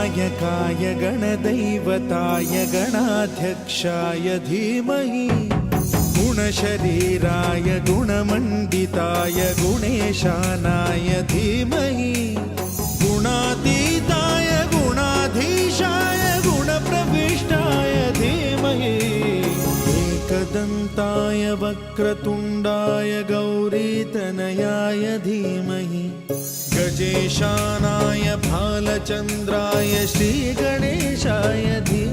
गणनायकाय गणदैवताय गणाध्यक्षाय धीमहि गुणशरीराय गुणमण्डिताय गुणेशानाय धीमहि गुणातीताय गुणाधीशाय गुणप्रविष्टाय धीमहि एकदन्ताय वक्रतुण्डाय गौरीतनयाय धीमहि गजेशानाय भालचन्द्राय श्रीगणेशाय धीमहि